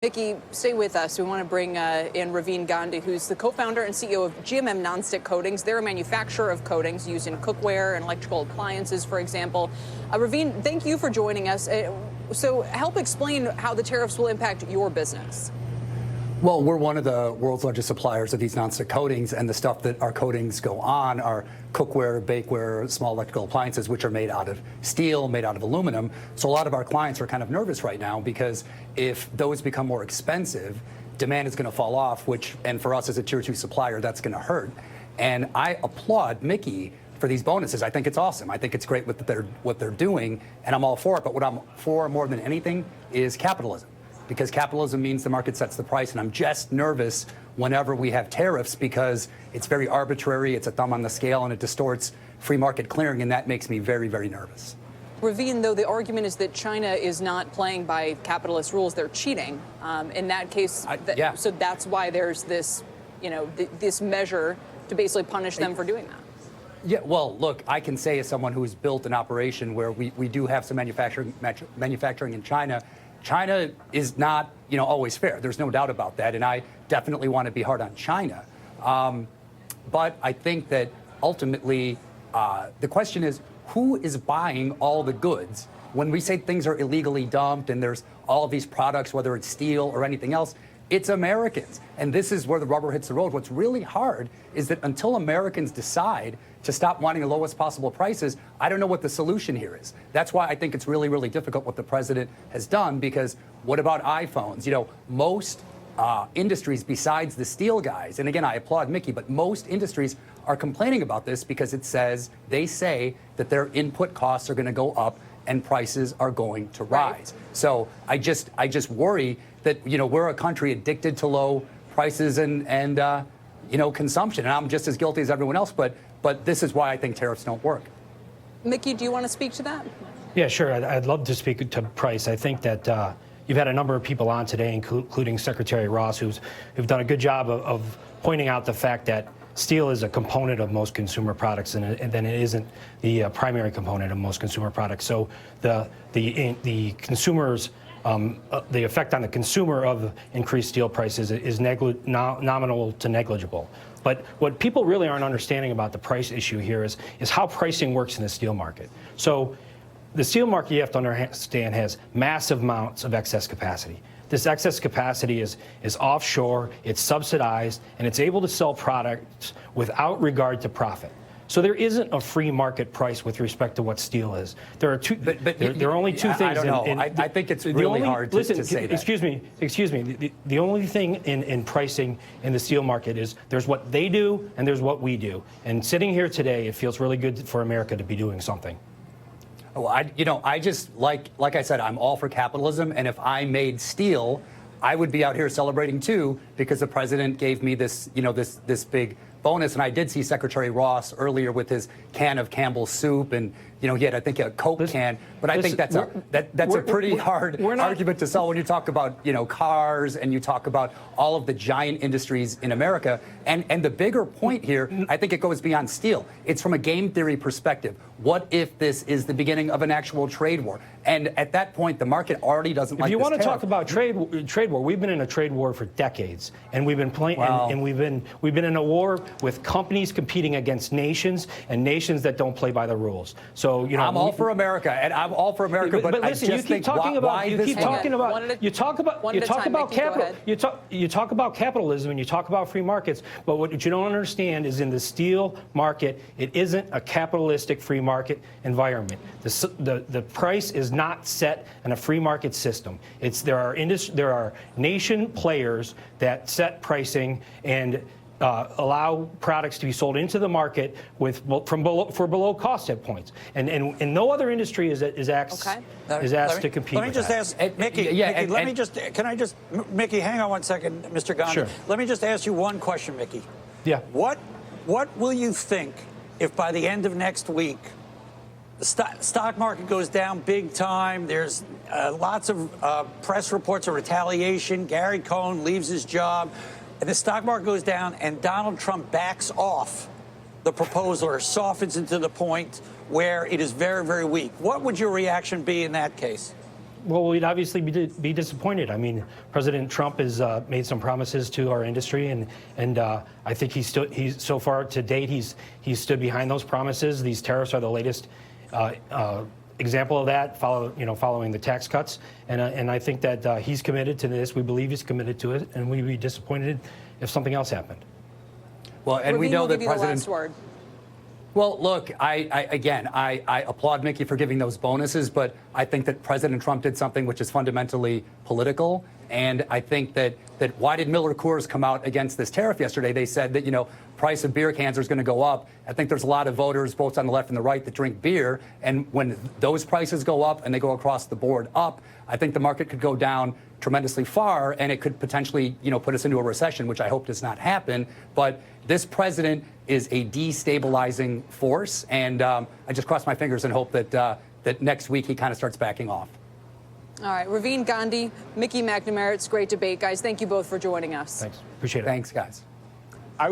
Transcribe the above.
Mickey, stay with us. We want to bring in Ravin Gandhi, who's the co-founder and CEO of GMM Nonstick Coatings. They're a manufacturer of coatings used in cookware and electrical appliances, for example. Ravin, thank you for joining us. So help explain how the tariffs will impact your business. Well, we're one of the world's largest suppliers of these nonstick coatings, and the stuff that our coatings go on are cookware, bakeware, small electrical appliances, which are made out of steel, made out of aluminum. So a lot of our clients are kind of nervous right now because if those become more expensive, demand is going to fall off, and for us as a tier 2 supplier, that's going to hurt. And I applaud Mickey for these bonuses. I think it's awesome. I think it's great what they're doing, and I'm all for it. But what I'm for more than anything is capitalism, because capitalism means the market sets the price, and I'm just nervous whenever we have tariffs because it's very arbitrary, it's a thumb on the scale, and it distorts free market clearing, and that makes me very, very nervous. Ravin, though, the argument is that China is not playing by capitalist rules, they're cheating. In that case, yeah. So that's why there's this, this measure to basically punish them for doing that. Yeah, well, look, I can say as someone who's built an operation where we do have some manufacturing in China. China is not, always fair. There's no doubt about that, and I definitely want to be hard on China. But I think that ultimately the question is, who is buying all the goods? When we say things are illegally dumped and there's all of these products, whether it's steel or anything else, it's Americans. And this is where the rubber hits the road. What's really hard is that until Americans decide to stop wanting the lowest possible prices, I don't know what the solution here is. That's why I think it's really, really difficult what the president has done, because what about iPhones? Most industries besides the steel guys, and again, I applaud Mickey, but most industries are complaining about this because they say that their input costs are going to go up and prices are going to rise. Right. So I just worry that, we're a country addicted to low prices and consumption. And I'm just as guilty as everyone else, but this is why I think tariffs don't work. Mickey, do you want to speak to that? Yeah, sure. I'd love to speak to price. I think that you've had a number of people on today, including Secretary Ross, who've done a good job of pointing out the fact that steel is a component of most consumer products, and then it isn't the primary component of most consumer products. So the consumers, the effect on the consumer of increased steel prices is nominal to negligible. But what people really aren't understanding about the price issue here is how pricing works in the steel market. So the steel market, you have to understand, has massive amounts of excess capacity. This excess capacity is offshore, it's subsidized, and it's able to sell products without regard to profit. So there isn't a free market price with respect to what steel is. There are there are only two things. I don't know. I think it's really hard to say that. Excuse me. The only thing in pricing in the steel market is there's what they do and there's what we do. And sitting here today, it feels really good for America to be doing something. Well, I just like I said, I'm all for capitalism, and if I made steel, I would be out here celebrating too, because the president gave me this, this big bonus. And I did see Secretary Ross earlier with his can of Campbell's soup, and he had, I think, a Coke can. But I think that's a pretty hard argument to sell when you talk about cars and you talk about all of the giant industries in America. And the bigger point here, I think it goes beyond steel. It's from a game theory perspective. What if this is the beginning of an actual trade war? And at that point, the market already doesn't like this. If you want to tariff. talk about trade war, we've been in a trade war for decades, and we've been playing, and we've been in a war with companies competing against nations, and nations that don't play by the rules. So I'm all for America, and I'm all for America. But listen, I just think you talk about capitalism and you talk about free markets. But what you don't understand is in the steel market, it isn't a capitalistic free market environment. The price is not set in a free market system. There are nation players that set pricing and allow products to be sold into the market for below cost at points, and no other industry is asked to compete. Let me just ask Mickey. Mickey, hang on one second, Mr. Gandhi. Sure. Let me just ask you one question, Mickey. Yeah. What will you think if by the end of next week the stock market goes down big time? There's lots of press reports of retaliation. Gary Cohn leaves his job. And the stock market goes down, and Donald Trump backs off the proposal or softens it to the point where it is very, very weak. What would your reaction be in that case? Well, we'd obviously be disappointed. I mean, President Trump has made some promises to our industry, and I think he's so far to date he's stood behind those promises. These tariffs are the latest example of that, following the tax cuts, and I think that he's committed to this. We believe he's committed to it, and we'd be disappointed if something else happened. Well, and Ravin, we know we'll that give you the President. last word. Well, look, I applaud Mickey for giving those bonuses, but I think that President Trump did something which is fundamentally political. And I think that why did Miller Coors come out against this tariff yesterday? They said that, price of beer cans is going to go up. I think there's a lot of voters, both on the left and the right, that drink beer. And when those prices go up and they go across the board up, I think the market could go down tremendously far, and it could potentially, put us into a recession, which I hope does not happen. But this president is a destabilizing force, and I just cross my fingers and hope that next week he kind of starts backing off. All right, Ravin Gandhi, Mickey McNamara, it's a great debate, guys. Thank you both for joining us. Thanks. Appreciate it. Thanks, guys.